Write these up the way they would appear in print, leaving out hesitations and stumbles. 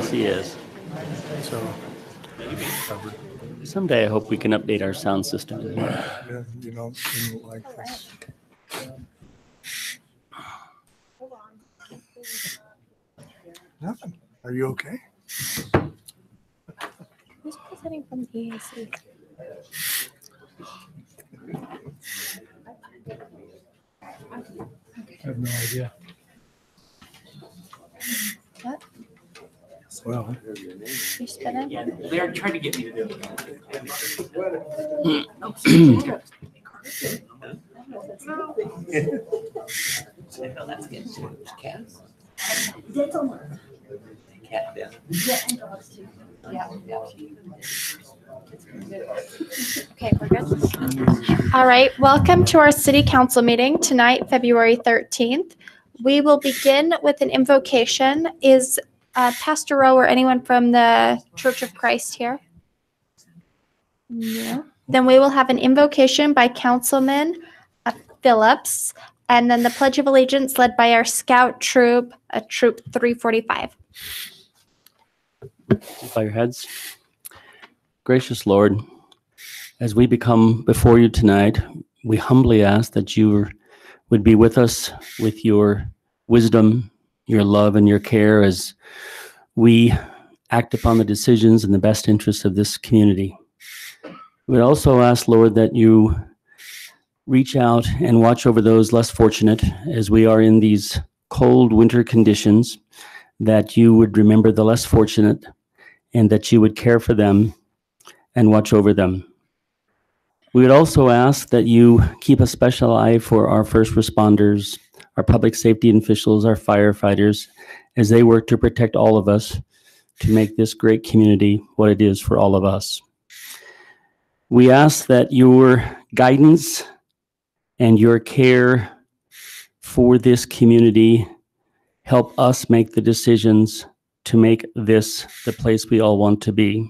Yes, he is. So covered. Someday I hope we can update our sound system in here. Yeah, you don't like this. Nothing. Are you okay? Who's presenting from the EAC? I have no idea. What? Well, You spinning? Yeah, they're trying to get me to do it. That's good. Cats. Cat down. Okay, we're good. All right, welcome to our city council meeting tonight, February 13th. We will begin with an invocation. Is Pastor Rowe or anyone from the Church of Christ here? No. Then we will have an invocation by Councilman Phillips, and then the Pledge of Allegiance led by our scout troop, Troop 345. Bow your heads. Gracious Lord, as we become before you tonight, we humbly ask that you would be with us with your wisdom, your love, and your care as we act upon the decisions in the best interests of this community. We also ask, Lord, that you reach out and watch over those less fortunate as we are in these cold winter conditions, that you would remember the less fortunate and that you would care for them and watch over them. We would also ask that you keep a special eye for our first responders, our public safety officials, our firefighters, as they work to protect all of us, to make this great community what it is for all of us. We ask that your guidance and your care for this community help us make the decisions to make this the place we all want to be.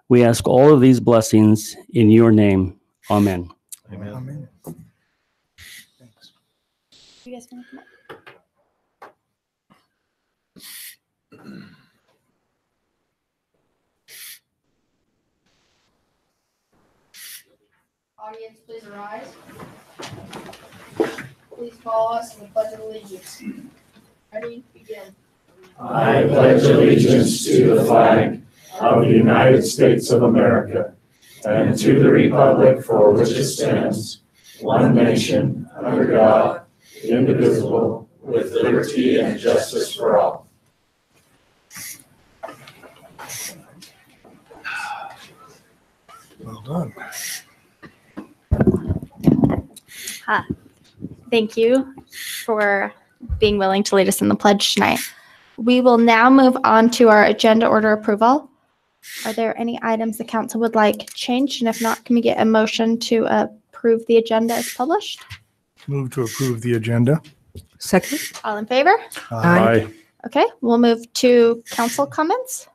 We ask all of these blessings in your name. Amen. Amen. Amen. Thanks. You guys want to come up? Audience, please arise. Please follow us in the Pledge of Allegiance. Ready? Begin. I pledge allegiance to the flag of the United States of America and to the republic for which it stands, one nation, under God, indivisible, with liberty and justice for all. Well done. Thank you for being willing to lead us in the pledge tonight. We will now move on to our agenda order approval. Are there any items the council would like changed? And if not, can we get a motion to approve the agenda as published? Move to approve the agenda. Second. All in favor? Aye. Okay, we'll move to council comments.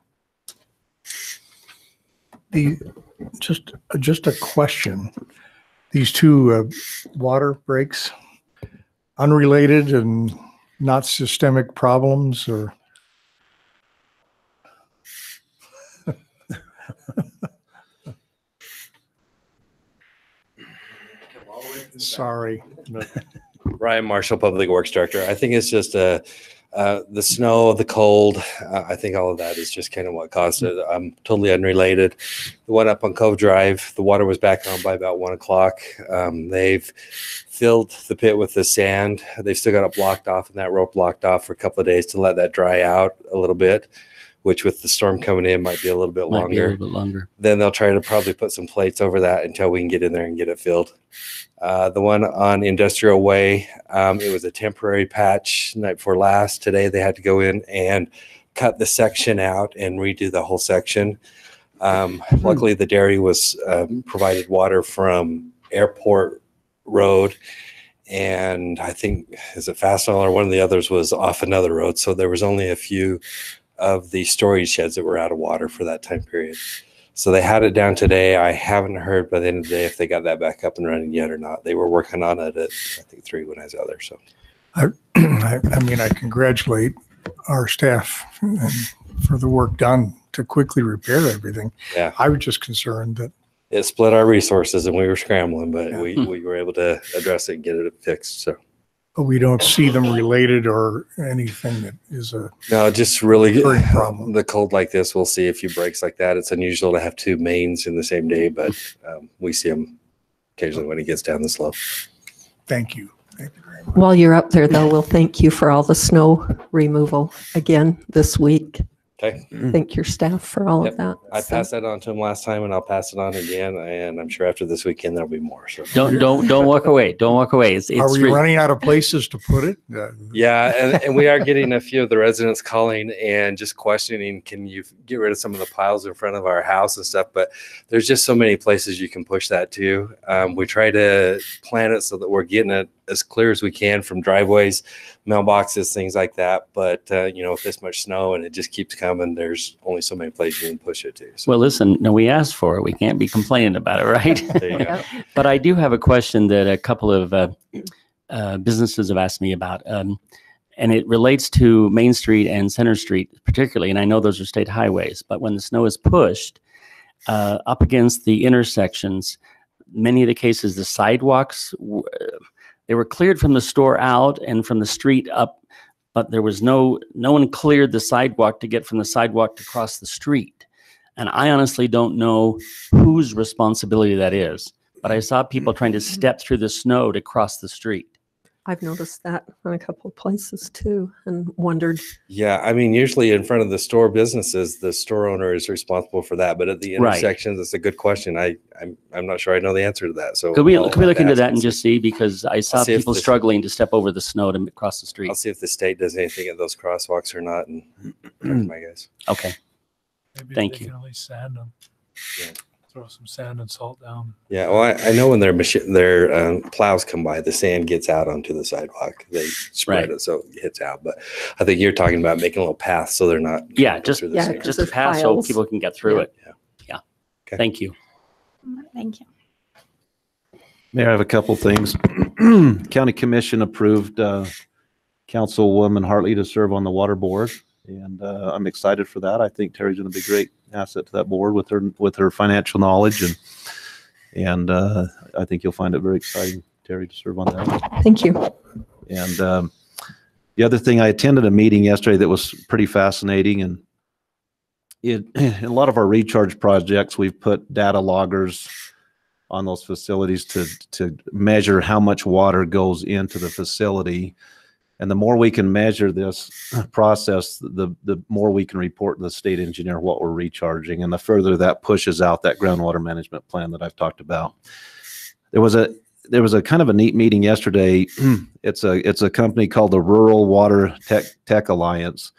Just a question. These two water breaks, unrelated and not systemic problems, or sorry. Ryan Marshall, Public Works Director. I think it's just the snow, the cold. I think all of that is just kind of what caused it. Totally unrelated. The one up on Cove Drive, the water was back on by about 1 o'clock. They've filled the pit with the sand. They've still got it blocked off and that rope blocked off for a couple of days to let that dry out a little bit, which with the storm coming in might be a little bit longer. Then they'll try to probably put some plates over that until we can get in there and get it filled. The one on Industrial Way, it was a temporary patch night before last. Today they had to go in and cut the section out and redo the whole section. Luckily the dairy was provided water from Airport Road, and I think is it Fastenal or one of the others was off another road. So there was only a few of the storage sheds that were out of water for that time period. So they had it down today. I haven't heard by the end of the day if they got that back up and running yet or not. They were working on it at, I think, 3 when I was out there. So I mean, I congratulate our staff and for the work done to quickly repair everything. Yeah. I was just concerned that, It split our resources and we were scrambling, but Yeah. we were able to address it and get it fixed. So we don't see them related or anything that is a no, just really recurring problem. the cold like this, we'll see a few breaks like that. It's unusual to have two mains in the same day, but we see them occasionally when it gets down the slope. Thank you. Thank you very much. While you're up there, though, we'll thank you for all the snow removal again this week. Okay. Thank your staff for all Yep. of that. I So- passed that on to him last time and I'll pass it on again. And I'm sure after this weekend, there'll be more. So Don't walk away. Don't walk away. Are we running out of places to put it? yeah. And we are getting a few of the residents calling and just questioning, can you get rid of some of the piles in front of our house and stuff? But there's just so many places you can push that to. We try to plan it so that we're getting it as clear as we can from driveways, mailboxes, things like that. But, with this much snow and it just keeps coming, there's only so many places you can push it to. So Well, listen, no, we asked for it. We can't be complaining about it, right? there you go. But I do have a question that a couple of businesses have asked me about, and it relates to Main Street and Center Street particularly. And I know those are state highways, but when the snow is pushed up against the intersections, many of the cases, the sidewalks, they were cleared from the store out and from the street up, but there was no one cleared the sidewalk to get from the sidewalk to cross the street. And I honestly don't know whose responsibility that is, but I saw people trying to step through the snow to cross the street. I've noticed that in a couple of places too and wondered. Yeah, I mean, usually in front of the store businesses, the store owner is responsible for that. But at the Right. intersections, it's a good question. I'm not sure I know the answer to that. So Could we I'll look have to into ask that and see. just see, because I saw see if people this- struggling to step over the snow to cross the street. I'll see if the state does anything at those crosswalks or not, and talk to my guys. Okay, Maybe Thank they you. can at least sand them. Yeah. Throw some sand and salt down. Yeah, well, I know when their plows come by, the sand gets out onto the sidewalk. They spread Right. it so it hits out. But I think you're talking about making a little path so they're not. Yeah, go just- through the Yeah, sand. because just a there's pass so piles. people can get through Yeah. it. Yeah. Yeah. Okay. Thank you. Thank you. Mayor, I have a couple things. County Commission approved Councilwoman Hartley to serve on the Water Board, and I'm excited for that. I think Terry's going to be a great asset to that board with her financial knowledge, and I think you'll find it very exciting, Terry, to serve on that. Thank you. And the other thing, I attended a meeting yesterday that was pretty fascinating, and in a lot of our recharge projects, we've put data loggers on those facilities to measure how much water goes into the facility. And the more we can measure this process, the more we can report to the state engineer what we're recharging, and the further that pushes out that groundwater management plan that I've talked about. There was a kind of a neat meeting yesterday. It's a company called the Rural Water Tech Alliance,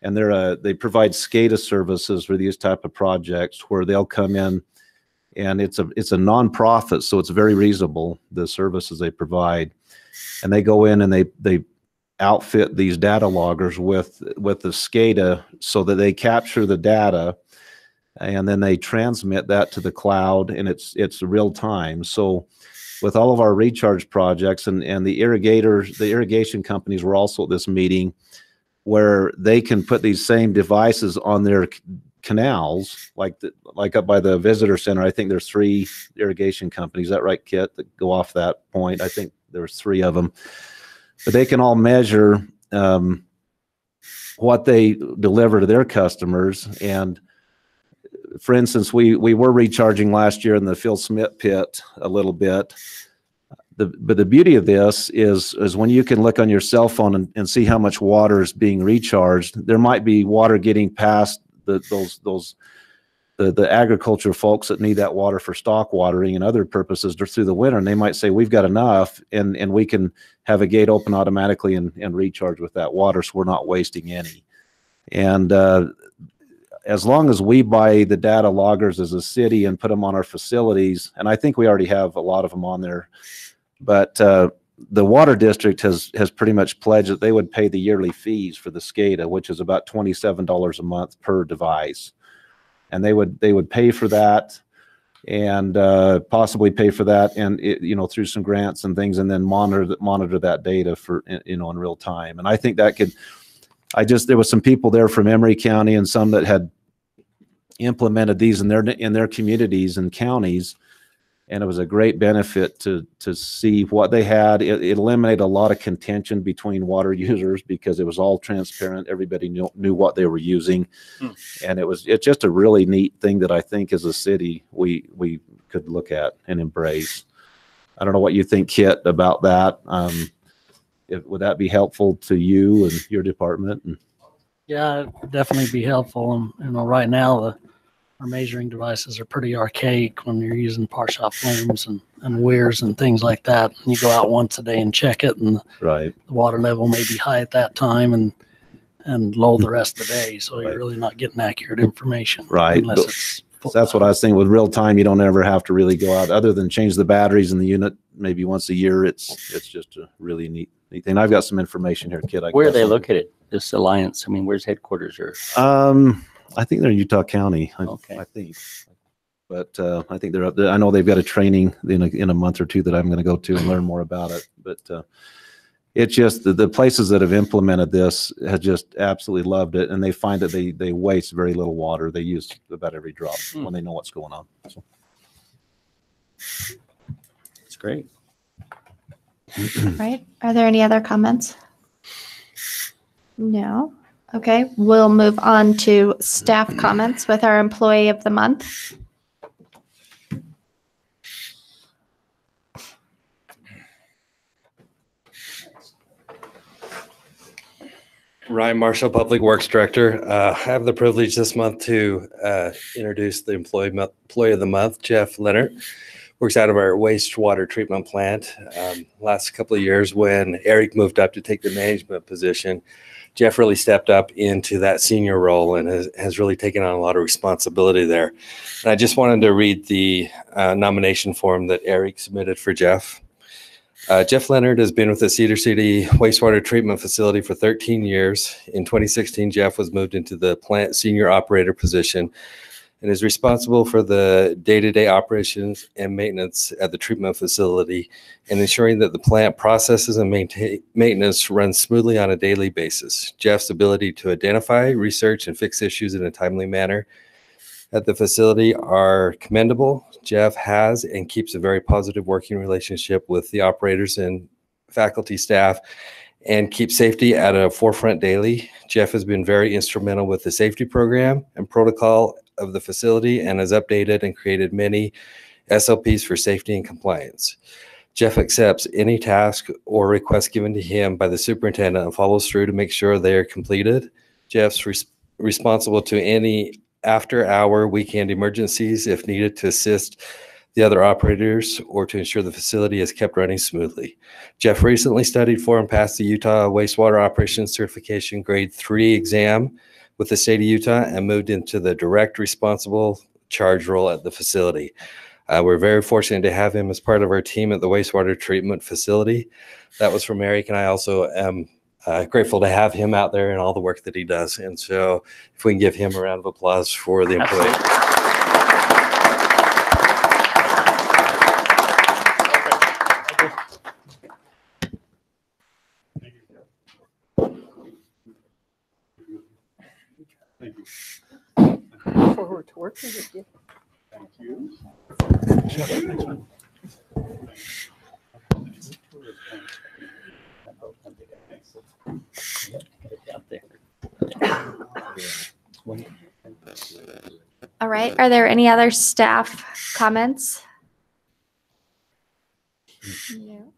and they provide SCADA services for these type of projects where they'll come in, and it's a nonprofit, so it's very reasonable, the services they provide. And they go in and they outfit these data loggers with the SCADA so that they capture the data and then they transmit that to the cloud, and it's real time. So with all of our recharge projects and the irrigation companies were also at this meeting, where they can put these same devices on their canals, like up by the visitor center. I think there's 3 irrigation companies. Is that right, Kit, that go off that point? I think there's 3 of them. But they can all measure what they deliver to their customers. And for instance, we were recharging last year in the Phil Smith pit a little bit. But the beauty of this is when you can look on your cell phone and see how much water is being recharged. There might be water getting past the agriculture folks that need that water for stock watering and other purposes through the winter, and they might say, we've got enough, and we can have a gate open automatically and recharge with that water, so we're not wasting any. And as long as we buy the data loggers as a city and put them on our facilities, and I think we already have a lot of them on there, but the water district has pretty much pledged that they would pay the yearly fees for the SCADA, which is about $27 a month per device. And they would pay for that, and possibly pay for that, and through some grants and things, and then monitor that data for in real time. And I think that could there was some people there from Emery County and some that had implemented these in their communities and counties. And it was a great benefit to see what they had. It eliminated a lot of contention between water users because it was all transparent. Everybody knew what they were using. And it's just a really neat thing that I think as a city we could look at and embrace. I don't know what you think, Kit, about that. Would that be helpful to you and your department? Yeah, it'd definitely be helpful. And right now, our measuring devices are pretty archaic when you're using par-shot flames and weirs and things like that. And you go out once a day and check it, and right, the water level may be high at that time and low the rest of the day. So you're really not getting accurate information. Right. Unless it's that's what I was thinking. With real time, you don't ever have to really go out other than change the batteries in the unit maybe once a year. It's just a really neat thing. I've got some information here, Kid. Where are they located? This alliance. I mean, where's headquarters? Or I think they're in Utah County. Okay. I think, but I think they're up there. I know they've got a training in a month or two that I'm going to go to and learn more about it. But it's just the places that have implemented this have just absolutely loved it, and they find that they waste very little water. They use about every drop when they know what's going on. So. It's great. Right. Are there any other comments? No. Okay. We'll move on to staff comments with our employee of the month. Ryan Marshall, Public Works Director. I have the privilege this month to introduce the employee of the month, Jeff Leonard. Works out of our wastewater treatment plant. Last couple of years when Eric moved up to take the management position, Jeff really stepped up into that senior role and has really taken on a lot of responsibility there. And I just wanted to read the nomination form that Eric submitted for Jeff. Jeff Leonard has been with the Cedar City wastewater treatment facility for 13 years. In 2016, Jeff was moved into the plant senior operator position and is responsible for the day-to-day operations and maintenance at the treatment facility and ensuring that the plant processes and maintenance run smoothly on a daily basis. Jeff's ability to identify, research, and fix issues in a timely manner at the facility are commendable. Jeff has and keeps a very positive working relationship with the operators and faculty staff and keeps safety at a forefront daily. Jeff has been very instrumental with the safety program and protocol of the facility and has updated and created many SOPs for safety and compliance. Jeff accepts any task or request given to him by the superintendent and follows through to make sure they are completed. Jeff's responsible to any after-hour weekend emergencies if needed to assist the other operators or to ensure the facility is kept running smoothly. Jeff recently studied for and passed the Utah Wastewater Operations Certification Grade 3 exam with the state of Utah and moved into the direct responsible charge role at the facility. We're very fortunate to have him as part of our team at the wastewater treatment facility. That was from Eric, and I also am grateful to have him out there and all the work that he does. And so if we can give him a round of applause for the employee. Thank you. Forward to working with you. Thank you. All right. Are there any other staff comments? No.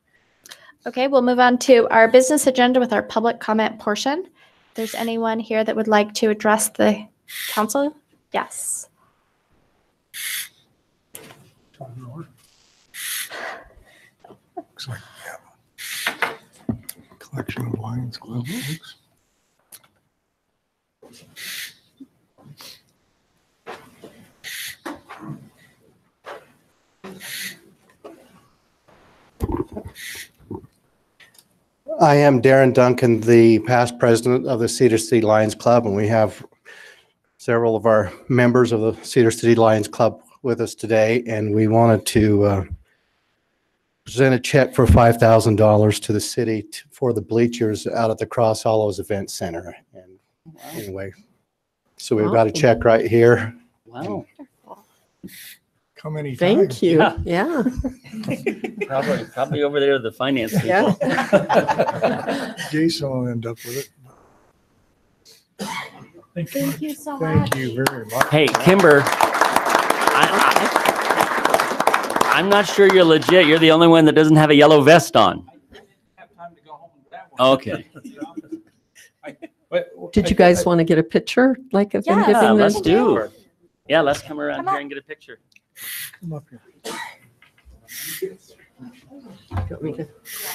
Okay, we'll move on to our business agenda with our public comment portion. If there's anyone here that would like to address the council? Yes. Looks like we have a collection of Lions Club books. I am Darren Duncan, the past president of the Cedar City Lions Club, and we have several of our members of the Cedar City Lions Club with us today, and we wanted to present a check for $5,000 to the city for the bleachers out at the Cross Hollows Event Center. And Anyway, so we've got a check right here. Wow. How many Thank times? you. Yeah. Yeah. Probably over there, the finance people. Yeah. Jason will end up with it. Thank you. Thank you so much. Thank you very much. Hey, Kimber, I'm not sure you're legit. You're the only one that doesn't have a yellow vest on. Okay. Did you guys want to get a picture, like of them Yeah, giving Yeah, this? let's do. Yeah, let's come around Come here on. and get a picture. Come up here.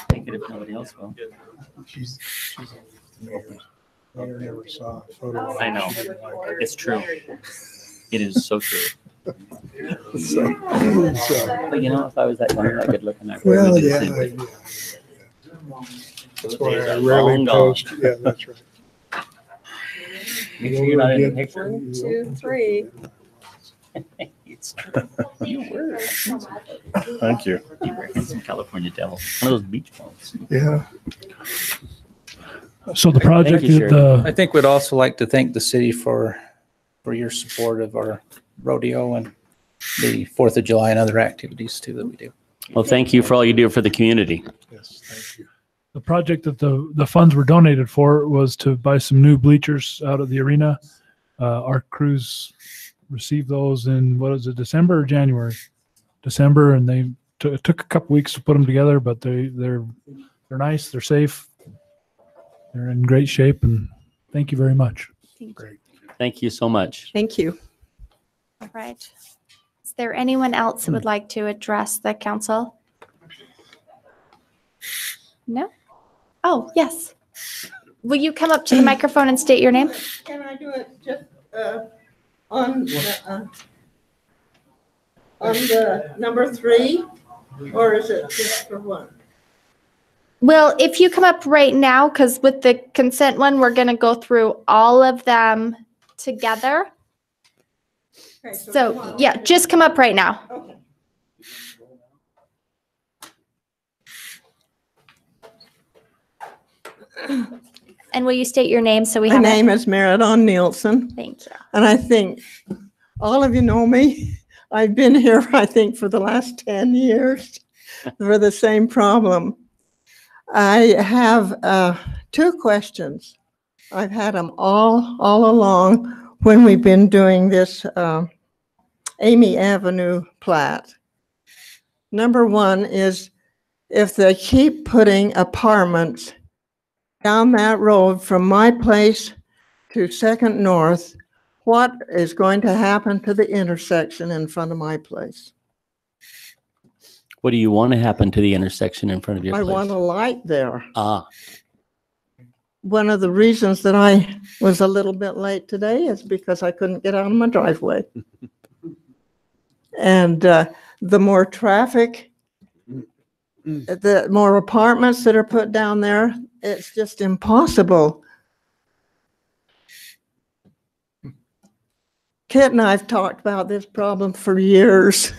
Take it if nobody else will. She's the mayor. Mayor never saw a photo. I know. She didn't like it. It's true. It is so true. So, But you know, if I was that young, that good looking, I well, probably would do the yeah, same way. that's why Days I are rarely long gone. post. Yeah, that's right. Make sure you're not in the picture. 1, 2, 3. It's true. You were. Thank you. You were a handsome California devil. One of those beach balls. Yeah. So the project, you, Sherry. I think we'd also like to thank the city for your support of our rodeo and the 4th of July and other activities too that we do. Well, thank you for all you do for the community. Yes, thank you. the project that the funds were donated for was to buy some new bleachers out of the arena. Our crews received those in, what is it, December or January? December, and they it took a couple weeks to put them together, but they're nice, they're safe, they're in great shape, and thank you very much. Great. Thank you so much. Thank you. All right. Is there anyone else who would like to address the council? No? Oh, yes. Will you come up to the microphone and state your name? Can I do it just on the number 3, or is it just for 1? Well, if you come up right now, because with the consent one, we're going to go through all of them together. Okay, So, one. yeah, just come up right now. Okay. And will you state your name so we My have name it? is Meridon Nielsen, Thank you. and I think all of you know me. I've been here, I think, for the last 10 years for the same problem. I have 2 questions. I've had them all along when we've been doing this Amy Avenue plat. Number 1 is, if they keep putting apartments down that road from my place to 2nd North, what is going to happen to the intersection in front of my place? What do you want to happen to the intersection in front of your I place? want a light there. Ah, One of the reasons that I was a little bit late today is because I couldn't get out of my driveway. And the more traffic, the more apartments that are put down there, it's just impossible. Kit and I have talked about this problem for years.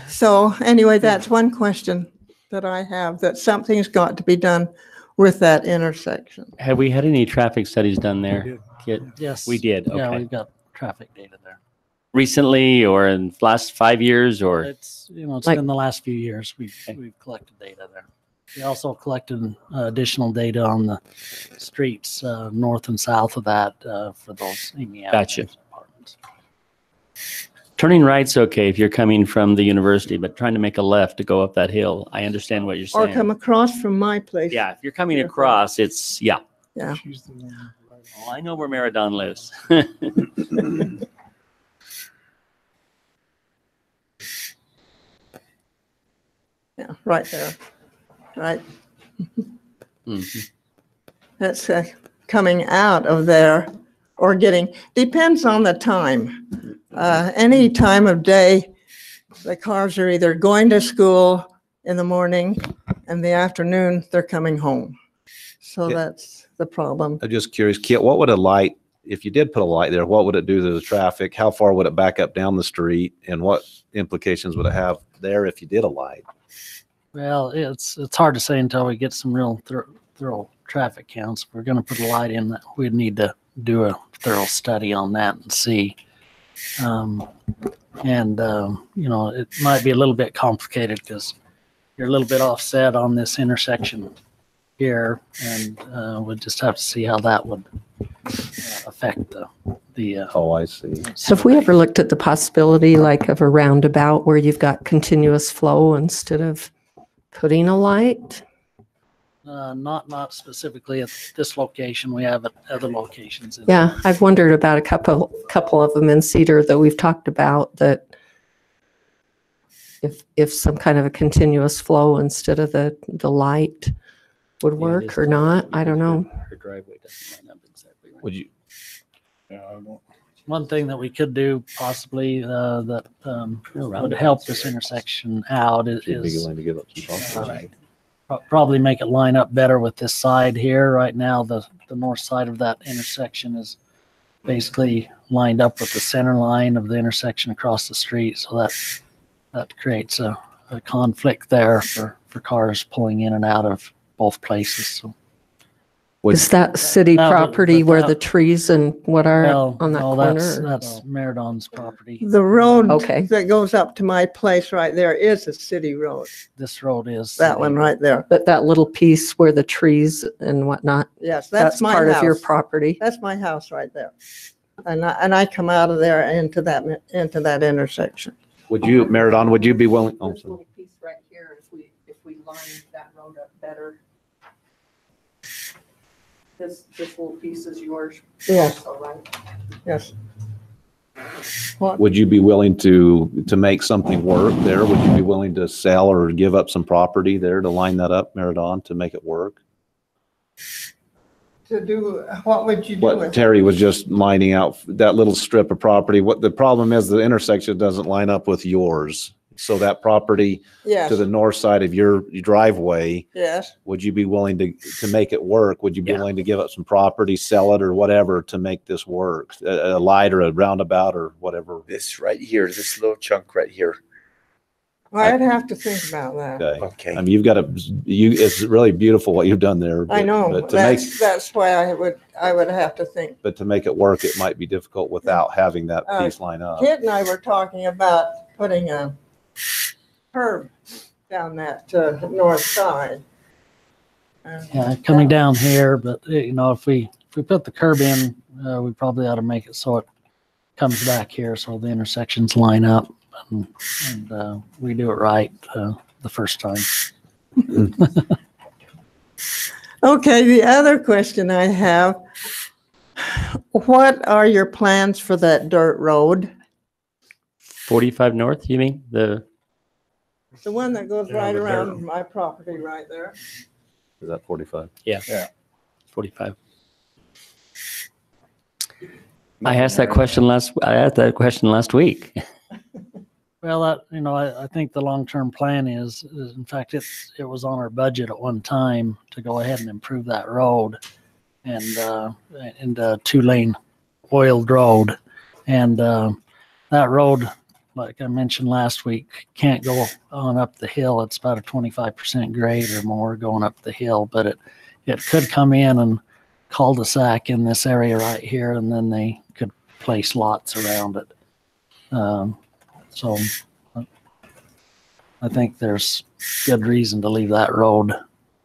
So anyway, that's one question that I have, that something's got to be done with that intersection. have we had any traffic studies done there? Kit? Yes. We did, Yeah, okay. we've got traffic data there. Recently or in the last 5 years or? It's Like- been the last few years we've collected data there. We also collected additional data on the streets north and south of that for those Amy Avenue Gotcha. apartments. Turning right's okay if you're coming from the university, but trying to make a left to go up that hill, I understand what you're Or saying. come across from my place. Yeah, if you're coming across, it's, yeah. Yeah. She's the one. Oh, I know where Meridon lives. Yeah, right there. Right. Mhm. That's coming out of there or getting, depends on the time. Any time of day, the cars are either going to school in the morning and the afternoon, they're coming home. So Yeah. that's the problem. I'm just curious, Kit, what would a light, if you did put a light there, what would it do to the traffic? How far would it back up down the street? And what implications would it have there if you did a light? Well, it's hard to say until we get some real thorough traffic counts. If we're going to put a light in, that we'd need to do a thorough study on that and see. It might be a little bit complicated because you're a little bit offset on this intersection here, and we'll just have to see how that would affect the. Oh, I see. Have we ever looked at the possibility like of a roundabout where you've got continuous flow instead of putting a light? Not specifically at this location. We have at other locations. Yeah, I've wondered about a couple of them in Cedar that we've talked about, that if some kind of a continuous flow instead of the light would work or not. I don't know. Her driveway doesn't line up exactly right. Would you? Yeah, I won't. One thing that we could do possibly that would help this intersection out is willing to give up some property? Probably make it line up better with this side here. Right now, the north side of that intersection is basically lined up with the center line of the intersection across the street. So that creates a conflict there for cars pulling in and out of both places. So. Is that city property where the trees and what are on that corner? That's Meridon's property. The road Okay. that goes up to my place right there is a city road. This road is That one right there. But that little piece where the trees and whatnot, Yes, that's my part house. of your property. That's my house right there. And I come out of there into that intersection. Would you, Meridon, would you be willing? Oh, There's a little piece right here, if we line that road up better. This little piece is yours. Yes. Also, right? Yes. Would you be willing to make something work there? Would you be willing to sell or give up some property there to line that up, Meridon, to make it work? To do, what would you do What with it? Terry was just lining out, that little strip of property. What the problem is, the intersection doesn't line up with yours. So that property Yes, to the north side of your driveway, yes. would you be willing to make it work? Would you be Yeah. willing to give up some property, sell it or whatever to make this work? A light or a roundabout or whatever? This right here, this little chunk right here. Well, I'd have to think about that. Okay. Okay. I mean, it's really beautiful what you've done there. I know, But to make, that's why I would have to think. but to make it work, it might be difficult without having that piece line up. Kid and I were talking about putting a curb down that north side. Yeah, coming down here, but if we put the curb in, we probably ought to make it so it comes back here so the intersections line up and we do it right the first time. Okay, the other question I have, what are your plans for that dirt road? 45 North, you mean? The The one that goes Yeah, right the dirt around my property right there. Is that 45? 45. I asked that question last week. Well, I think the long-term plan is in fact, it was on our budget at one time to go ahead and improve that road and a 2-lane oiled road. And that road, like I mentioned last week, can't go on up the hill. It's about a 25% grade or more going up the hill, but it could come in and cul-de-sac in this area right here, and then they could place lots around it. So I think there's good reason to leave that road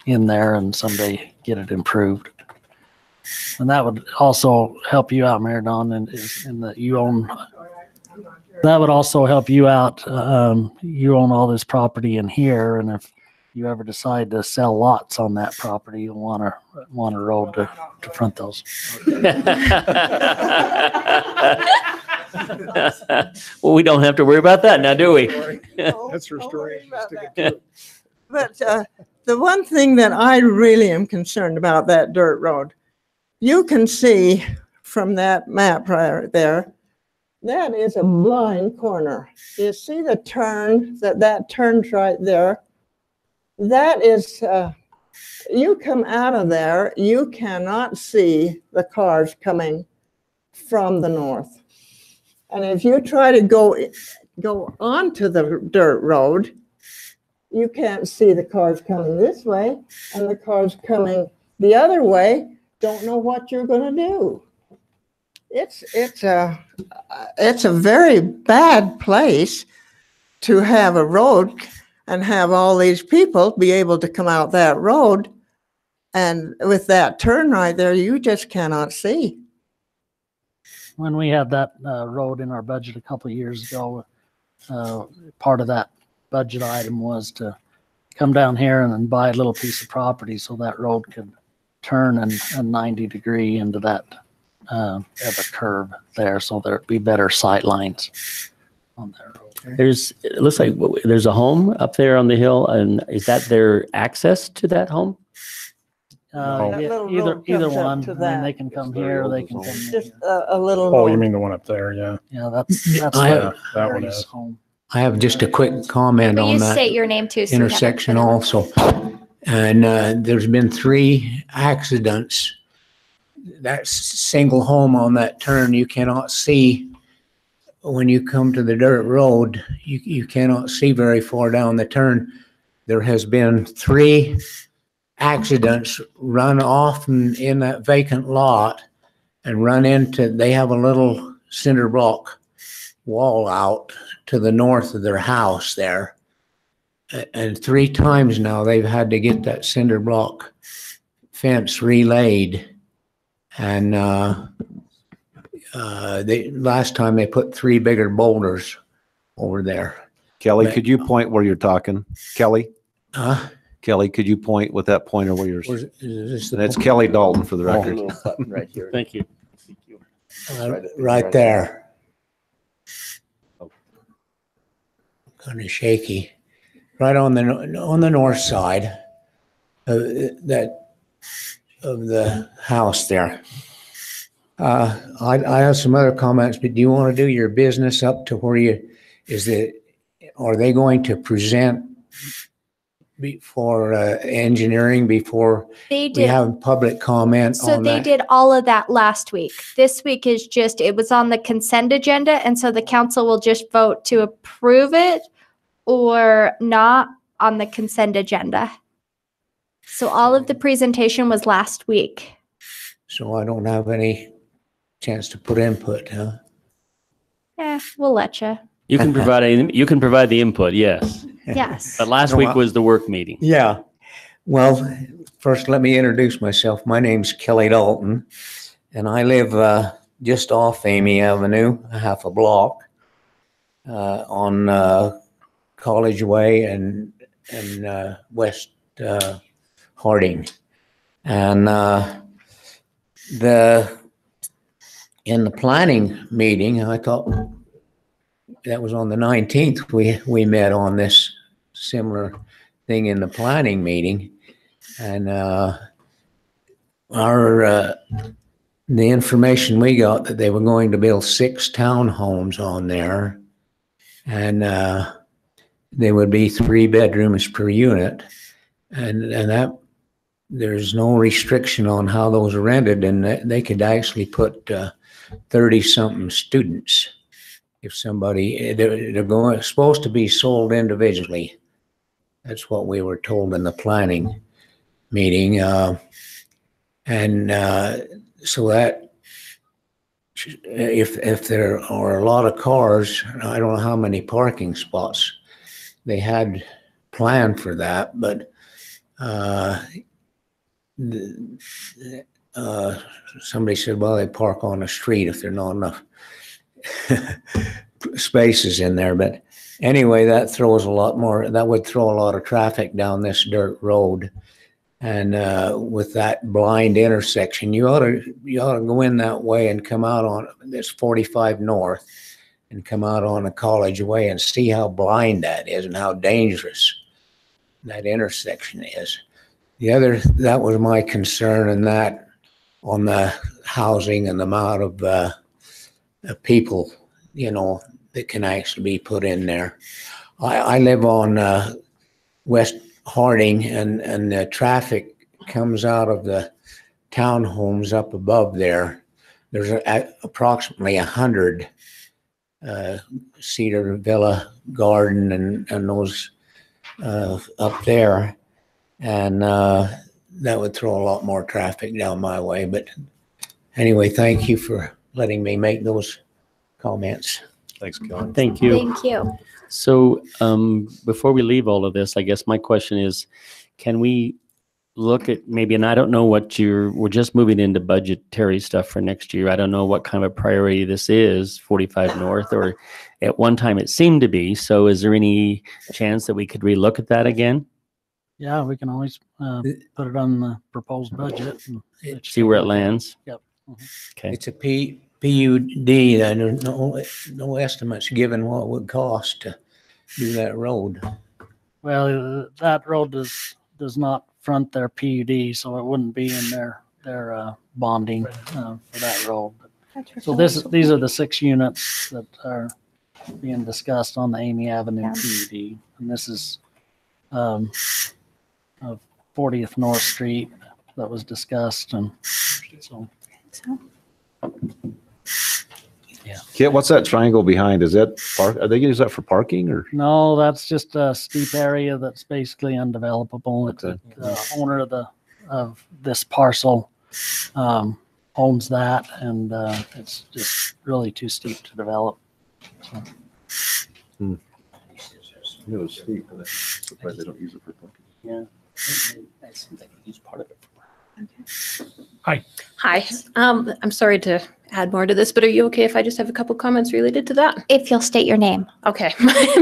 in there and someday get it improved. And that would also help you out, Meridon, in that you own. That would also help you out. You own all this property in here, and if you ever decide to sell lots on that property, you'll want a road to front those. Well, we don't have to worry about that now, do we? That's restoration. Stick it to it. But the one thing that I really am concerned about that dirt road, you can see from that map right there, that is a blind corner. You see the turn, that turns right there. That is, you come out of there, you cannot see the cars coming from the north. And if you try to go onto the dirt road, you can't see the cars coming this way and the cars coming the other way, don't know what you're going to do. It's a very bad place to have a road and have all these people be able to come out that road. And with that turn right there, you just cannot see. When we had that road in our budget a couple of years ago, part of that budget item was to come down here and then buy a little piece of property so that road could turn a 90-degree into that at a curve there, so there'd be better sight lines on that road. It looks like there's a home up there on the hill, and is that their access to that home? Yeah, either one. I mean, they can come here, or they can come Just a little. Oh, you mean the one up there? Yeah. Yeah, that's that one is. home. I have just a quick comment Will on you that state your name too? So we have it intersection for the- also. And there's been 3 accidents. That single home on that turn, you cannot see when you come to the dirt road. You cannot see very far down the turn. There has been 3 accidents run off in that vacant lot and run into, they have a little cinder block wall out to the north of their house there. And 3 times now they've had to get that cinder block fence relayed. And last time they put 3 bigger boulders over there. Kelly, could you point where you're talking? Kelly? Huh? Kelly, could you point with that pointer where you're? Is this the That's Kelly Dalton for the record. Little button right here. Thank you. right there. Kind of shaky. Right on the north side of the house there. I have some other comments, but do you want to do your business up to where are they going to present before engineering before They we did. have public comment So on they that? did all of that last week. This week is just, it was on the consent agenda, and so the council will just vote to approve it or not on the consent agenda. So all of the presentation was last week. So I don't have any chance to put input, huh? We'll let you. You can provide the input, yes. Yes. But last week was the work meeting. Yeah. Well, first let me introduce myself. My name's Kelly Dalton, and I live just off Amy Avenue, a half a block, on College Way and West Harding. And in the planning meeting, I thought that was on the 19th, we met on this similar thing in the planning meeting. And the information we got that they were going to build 6 townhomes on there, and they would be 3 bedrooms per unit, and that there's no restriction on how those are rented, and they could actually put 30-something students. If somebody, they're supposed to be sold individually. That's what we were told in the planning meeting. And so that if there are a lot of cars, I don't know how many parking spots they had planned for that, but somebody said, well, they park on the street if there's not enough spaces in there. But anyway, that would throw a lot of traffic down this dirt road. And with that blind intersection, you ought to go in that way and come out on this 45 north and come out on a College Way and see how blind that is and how dangerous that intersection is. That was my concern, and that on the housing and the amount of people, that can actually be put in there. I live on West Harding, and the traffic comes out of the townhomes up above there. There's approximately 100 Cedar Villa Garden and those up there. And that would throw a lot more traffic down my way. But anyway, thank you for letting me make those comments. Thanks, Kelly. Thank you. Thank you. So before we leave all of this, I guess my question is, can we look at maybe, and I don't know what we're just moving into budgetary stuff for next year. I don't know what kind of a priority this is, 45 North, or at one time it seemed to be. So is there any chance that we could relook at that again? Yeah, we can always put it on the proposed budget. And See where it lands? Yep. Okay. It's a PUD, and there's no estimates given what it would cost to do that road. Well, that road does not front their PUD, so it wouldn't be in their bonding for that road. So these are the 6 units that are being discussed on the Amy Avenue PUD, and this is 40th North Street that was discussed, and so. Yeah. Kit, what's that triangle behind? Is that park? Are they gonna use that for parking or? No, that's just a steep area that's basically undevelopable. Okay. The owner of this parcel owns that, and it's just really too steep to develop. So. It was steep. I'm surprised they don't use it for parking. Yeah. That seems like a huge part of it. Hi. Hi. I'm sorry to add more to this, but are you okay if I just have a couple comments related to that? If you'll state your name. Okay.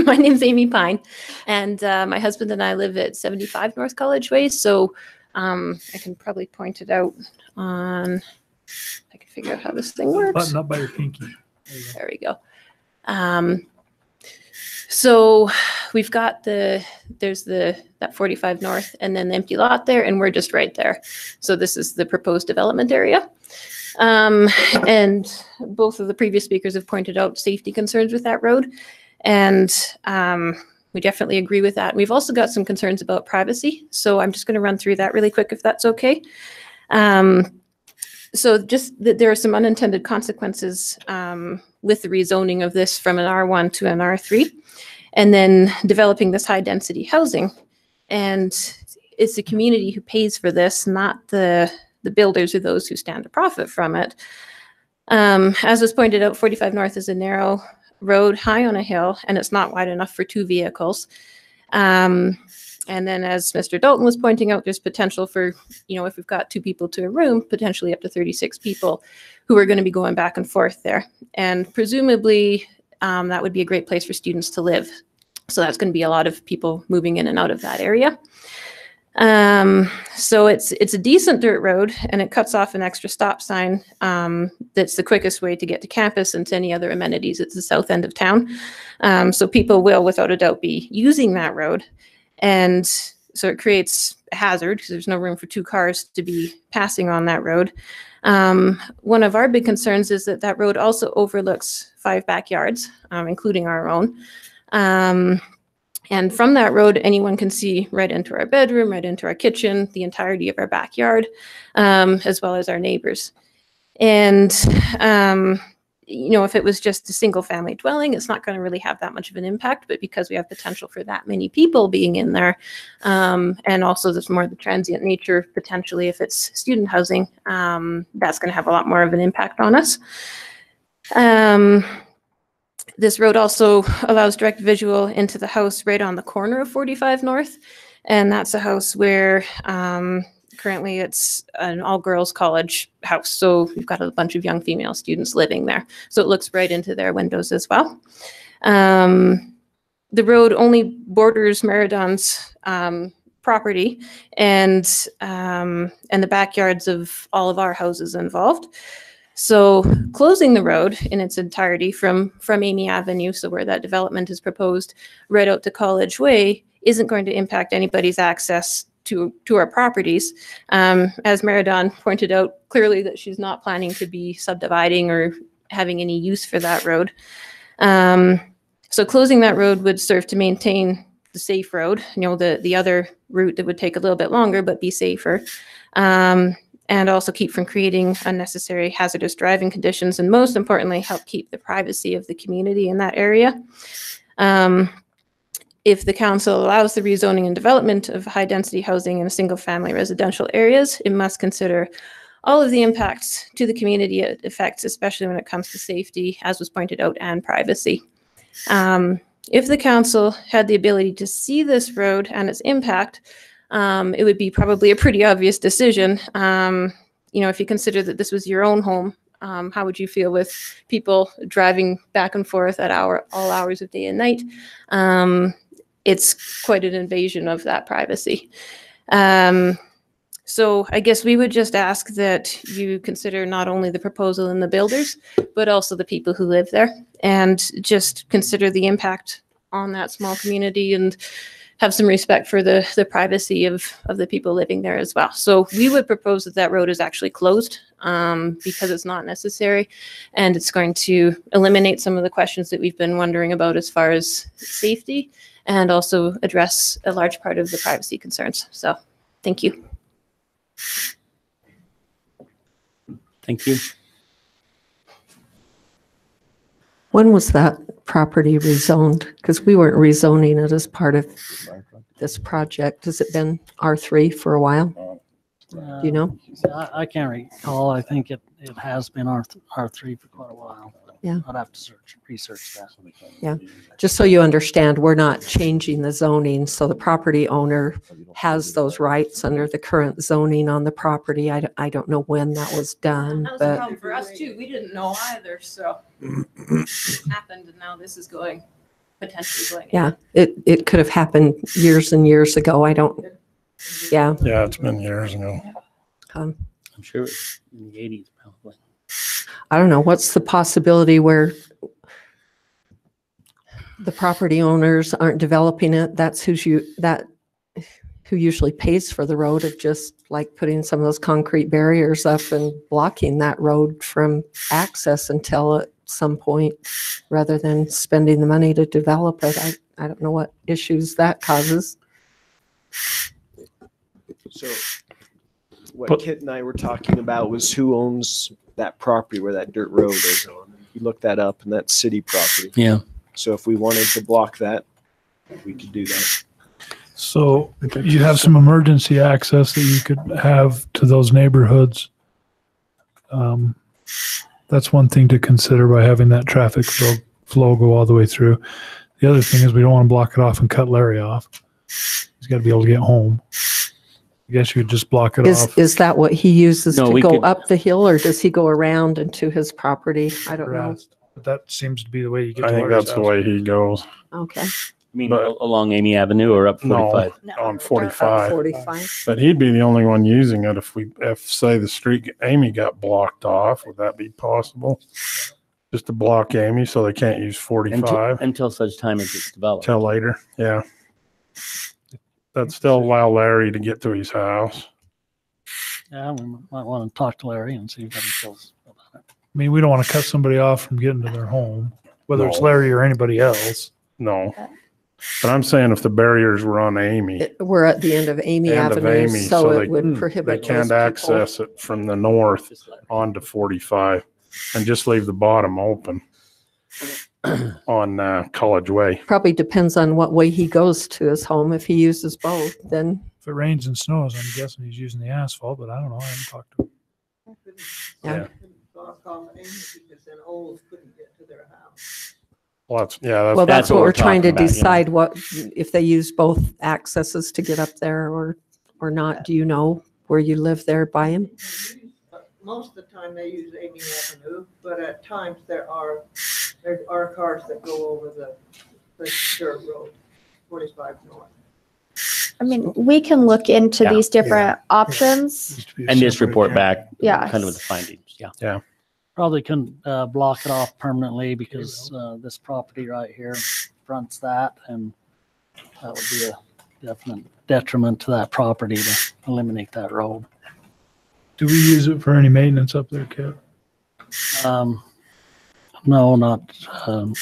My name's Amy Pine, and my husband and I live at 75 North College Way, so I can probably point it out on, I can figure out how this thing works. Button up by your pinky. There we go. So we've got there's that 45 North and then the empty lot there, and we're just right there. So this is the proposed development area. And both of the previous speakers have pointed out safety concerns with that road. And we definitely agree with that. We've also got some concerns about privacy. So I'm just going to run through that really quick if that's okay. So just that there are some unintended consequences with the rezoning of this from an R1 to an R3, and then developing this high density housing. And it's the community who pays for this, not the builders or those who stand to profit from it. As was pointed out, 45 North is a narrow road high on a hill, and it's not wide enough for 2 vehicles. And then as Mr. Dalton was pointing out, there's potential for, if we've got 2 people to a room, potentially up to 36 people who are going to be going back and forth there. And presumably that would be a great place for students to live. So that's going to be a lot of people moving in and out of that area. So it's a decent dirt road, and it cuts off an extra stop sign. That's the quickest way to get to campus and to any other amenities. It's the south end of town. So people will without a doubt be using that road. And so it creates a hazard because there's no room for 2 cars to be passing on that road. One of our big concerns is that road also overlooks 5 backyards, including our own. And from that road, anyone can see right into our bedroom, right into our kitchen, the entirety of our backyard, as well as our neighbors. And if it was just a single family dwelling, it's not going to really have that much of an impact, but because we have potential for that many people being in there, and also there's more of the transient nature, potentially if it's student housing, that's going to have a lot more of an impact on us. This road also allows direct visual into the house right on the corner of 45 North, and that's a house where currently it's an all-girls college house, so we've got a bunch of young female students living there. So it looks right into their windows as well. The road only borders Meridon's property and the backyards of all of our houses involved. So closing the road in its entirety from Amy Avenue, so where that development is proposed, right out to College Way, isn't going to impact anybody's access to our properties. As Meridon pointed out clearly that she's not planning to be subdividing or having any use for that road. So closing that road would serve to maintain the safe road, the other route that would take a little bit longer but be safer. And also keep from creating unnecessary hazardous driving conditions, and most importantly, help keep the privacy of the community in that area. If the council allows the rezoning and development of high-density housing in single-family residential areas, it must consider all of the impacts to the community it affects, especially when it comes to safety, as was pointed out, and privacy. If the council had the ability to see this road and its impact, it would be probably a pretty obvious decision. If you consider that this was your own home, how would you feel with people driving back and forth at all hours of day and night? It's quite an invasion of that privacy. So I guess we would just ask that you consider not only the proposal and the builders, but also the people who live there, and just consider the impact on that small community and have some respect for the privacy of the people living there as well. So we would propose that that road is actually closed because it's not necessary, and it's going to eliminate some of the questions that we've been wondering about as far as safety, and also address a large part of the privacy concerns. So thank you. Thank you. When was that property rezoned? Because we weren't rezoning it as part of this project. Has it been R3 for a while? Do you know? I can't recall. I think it has been R3 for quite a while. Yeah. I'd have to research that. Yeah, just so you understand, we're not changing the zoning, so the property owner has those rights under the current zoning on the property. I don't know when that was done, That was a but problem for us too. We didn't know either, so happened, and now this is potentially going. yeah, it could have happened years and years ago. Yeah. Yeah, it's been years ago. Um, I'm sure it's in the 80s, probably. I don't know, what's the possibility where the property owners aren't developing it? That's who usually pays for the road, of just like putting some of those concrete barriers up and blocking that road from access until at some point, rather than spending the money to develop it. I don't know what issues that causes. So what Kit and I were talking about was who owns that property where that dirt road is on. You look that up, and that's city property. Yeah. So if we wanted to block that, we could do that. So you have some emergency access that you could have to those neighborhoods. That's one thing to consider by having that traffic flow go all the way through. The other thing is we don't want to block it off and cut Larry off. He's got to be able to get home. I guess you could just block it off. Is that what he uses No, to we go could- up the hill, or does he go around into his property? I don't know. But that seems to be the way you get I to think Larry's that's the house. way he goes. Okay. You mean along Amy Avenue or up 45? No, on 45. 45. But he'd be the only one using it if say the street Amy got blocked off. Would that be possible? Just to block Amy so they can't use 45 Until such time as it's developed. till later. Yeah. That'd still allow Larry to get to his house. Yeah, we might want to talk to Larry and see what he feels about it. I mean, we don't want to cut somebody off from getting to their home, whether it's No. Larry or anybody else. No. But I'm saying if the barriers were on Amy, We're at the end of Amy End of Avenue, Amy, so so it they- would they prohibit those can't people. access it from the north onto 45 and just leave the bottom open on College Way. Probably depends on what way he goes to his home. If he uses both, then If it rains and snows, I'm guessing he's using the asphalt, but I don't know. I haven't talked to him. yeah. Well, that's Well, that's what we're trying to talking about, yeah. decide, what, if they use both accesses to get up there or not. Do you know where you live there by him? Most of the time they use Amy Avenue, but at times there are cars that go over the dirt road, 45 north. I mean, we can look into Yeah. these different options. And just report back Yes. kind of with the findings. Yeah. Probably couldn't block it off permanently because this property right here fronts that, and that would be a definite detriment to that property to eliminate that road. Do we use it for any maintenance up there, Kev? No, not, I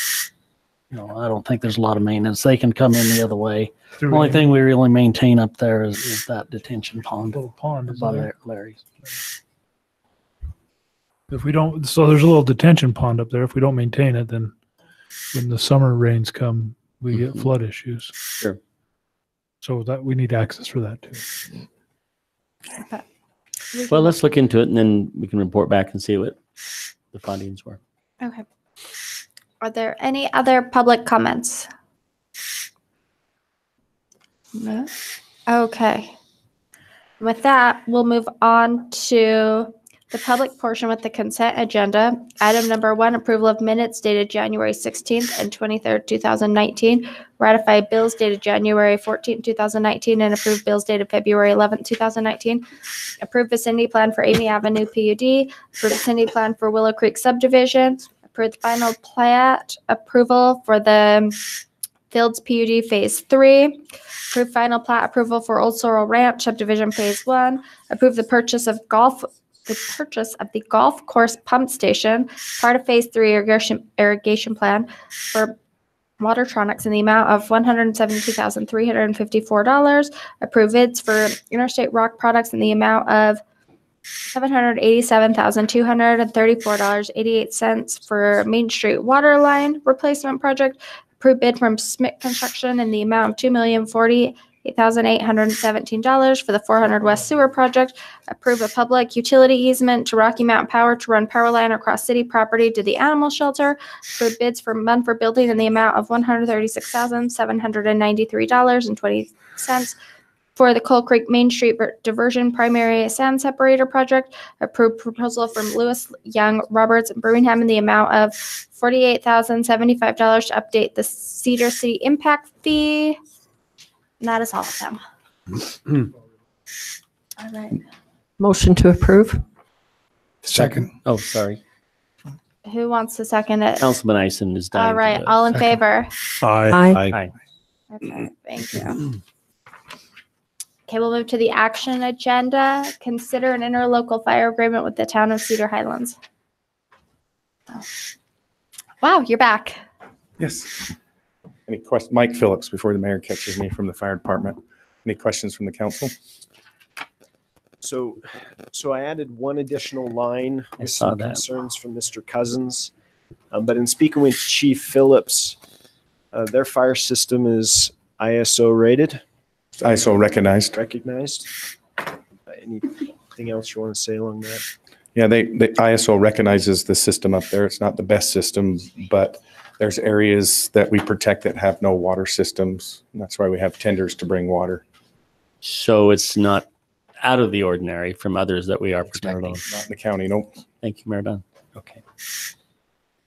don't think there's a lot of maintenance. They can come in the other way. The Through only Amy? thing we really maintain up there is that detention pond Little pond, isn't by there? Larry's. If we don't, so there's a little detention pond up there. If we don't maintain it, then when the summer rains come, we get flood issues. Sure. So that we need access for that too. Well, let's look into it and then we can report back and see what the findings were. Okay. Are there any other public comments? No? Okay. With that, we'll move on to the public portion with the consent agenda. Item number 1, approval of minutes dated January 16th and 23rd, 2019. Ratify bills dated January 14th, 2019, and approve bills dated February 11th, 2019. Approve vicinity plan for Amy Avenue PUD. Approve vicinity plan for Willow Creek subdivision. Approve the final plat approval for the Fields PUD Phase 3. Approve final plat approval for Old Sorrel Ranch subdivision Phase 1. Approve the purchase of the golf course pump station, part of Phase 3 irrigation plan for Watertronics in the amount of $172,354. Approve bids for Interstate Rock Products in the amount of $787,234.88 for Main Street water line replacement project. Approved bid from Smith Construction in the amount of $2,048,817 for the 400 West Sewer Project. Approve a public utility easement to Rocky Mountain Power to run power line across city property to the animal shelter. Approve bids for Munford Building in the amount of $136,793.20 for the Coal Creek Main Street Diversion Primary Sand Separator Project. Approved proposal from Lewis, Young, Roberts, and Birmingham in the amount of $48,075 to update the Cedar City impact fee. And that is all of them. All right. Motion to approve. Second. Oh, sorry. Who wants to second it? Councilman Ison is dying. All right. All in favor? Aye. Aye. Okay. Thank you. Okay, we'll move to the action agenda. Consider an interlocal fire agreement with the town of Cedar Highlands. Oh. Wow, you're back. Yes. Any questions? Mike Phillips, before the mayor catches me, from the fire department. Any questions from the council? So I added one additional line with saw some that. concerns from Mr. Cousins. But in speaking with Chief Phillips, their fire system is ISO rated. ISO recognized. Recognized. Anything else you want to say along that? Yeah, the ISO recognizes the system up there. It's not the best system, but there's areas that we protect that have no water systems. And that's why we have tenders to bring water. So it's not out of the ordinary from others that we are protecting. Not in the county, nope. Thank you, Mayor Dunn. Okay.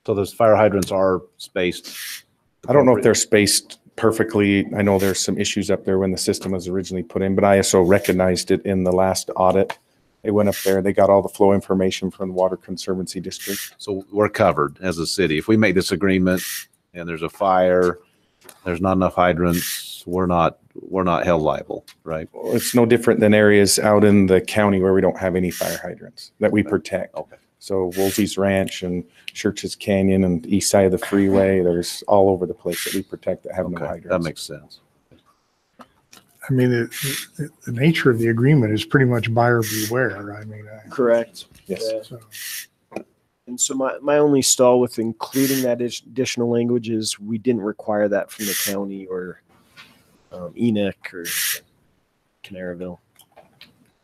So those fire hydrants are spaced. I don't know if they're spaced perfectly. I know there's some issues up there when the system was originally put in, but ISO recognized it in the last audit. They went up there, they got all the flow information from the Water Conservancy District. So we're covered as a city. If we make this agreement and there's a fire, there's not enough hydrants, we're not held liable, right? Well, it's no different than areas out in the county where we don't have any fire hydrants that we protect. Okay. So Woolsey's Ranch and Churches Canyon and the east side of the freeway, there's all over the place that we protect that have no hydrants. That makes sense. I mean, the nature of the agreement is pretty much buyer beware. I mean, Correct. Yes. so And so my only stall with including that additional language is we didn't require that from the county or Enoch or Canaryville.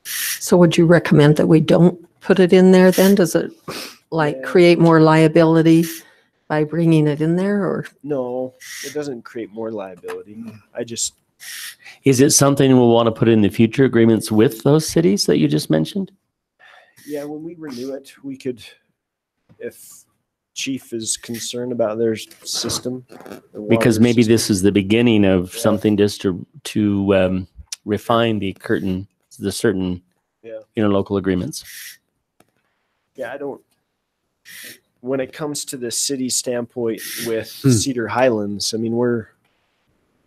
So would you recommend that we don't put it in there then? Does it create more liability by bringing it in there, or? No, it doesn't create more liability. Is it something we'll want to put in the future agreements with those cities that you just mentioned? Yeah, when we renew it, we could, if chief is concerned about their system. Because maybe this is the beginning of something just to refine the certain interlocal agreements. Yeah, when it comes to the city standpoint with Cedar Highlands, I mean, we're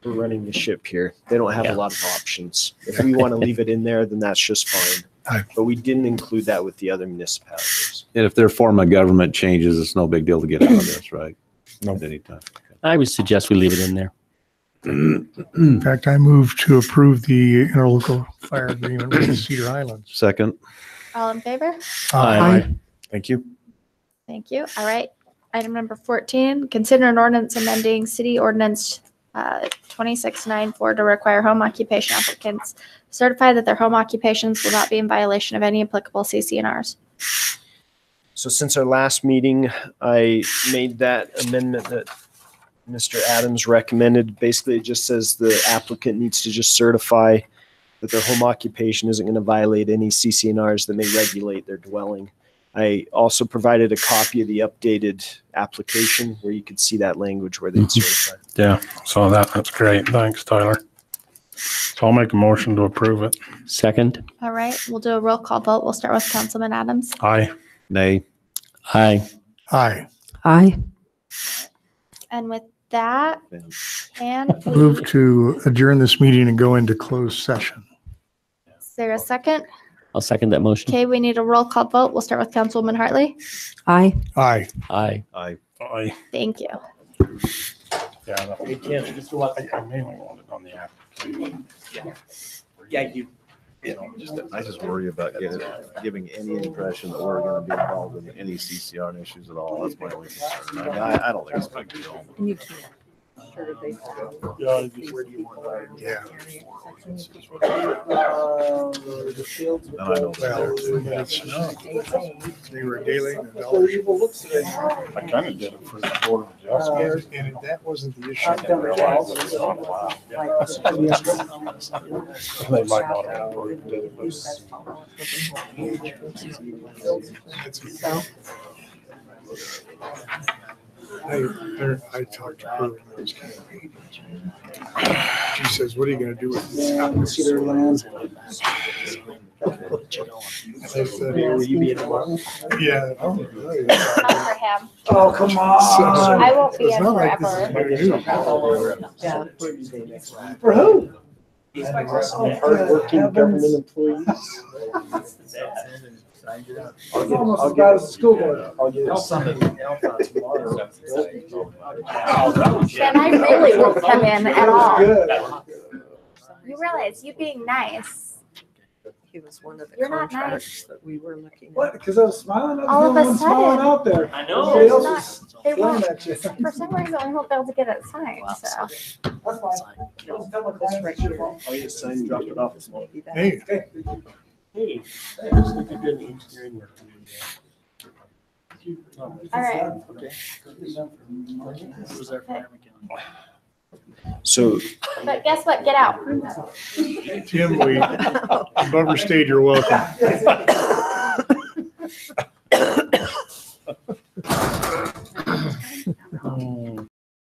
running the ship here. They don't have a lot of options. If we want to leave it in there, then that's just fine. But we didn't include that with the other municipalities. And if their form of government changes, it's no big deal to get out of this, right? No. At any time. I would suggest we leave it in there. in fact, I move to approve the interlocal fire agreement with Cedar Highlands. Second. All in favor? Aye. Thank you. Thank you. All right. Item number 14, consider an ordinance amending city ordinance 2694 to require home occupation applicants certify that their home occupations will not be in violation of any applicable CCNRs. So since our last meeting, I made that amendment that Mr. Adams recommended. Basically, it just says the applicant needs to just certify that their home occupation isn't going to violate any CCNRs that may regulate their dwelling. I also provided a copy of the updated application where you could see that language where they'd certify. Yeah, saw that. That's great. Thanks, Tyler. So I'll make a motion to approve it. Second. All right, we'll do a roll call vote. We'll start with Councilman Adams. Aye. Nay. Aye. Aye. Aye. And with that, and Move to adjourn this meeting and go into closed session. is there a second? I'll second that motion. Okay, we need a roll call vote. We'll start with Councilwoman Hartley. Aye. Aye. Aye. Aye. Aye. Thank you. Yeah, I mainly wanted on the application. Yeah, I just worry about giving any impression that we're going to be involved in any CCR issues at all. That's my only concern. I mean, I don't think it's a big deal. You can't. Sure they Yeah. The fields. And I know they're there too. They were daily developers. I kind of did it for the Board of Adjustment. And that wasn't the issue. I didn't realize it was on a while. They might not have approved it, I talked to her in those kind of meetings. She says, "What are you going to do with this?" Cedar lands. I said, "Yeah." Not for him. Oh, come on. I won't be It's in not like this is forever. Yeah. For who? Hardworking government employees. It's almost as bad as the school board. I'll get something tomorrow. Then I really won't come in at all. Good. You realize you being nice. He was one of the You're not contracts that we were looking at. What? Because I was smiling. I All was of the a only one smiling sudden. out there. I know. Everybody else Not- was They staring won't. at you. For some reason, we won't be able to get it signed, so. That's fine. Just tell my clients it's your fault. I'll get signed, drop it off this morning. Hey, Hey, I just think I did engineering work. All right. So But guess what? Get out. Tim, you've overstayed your welcome.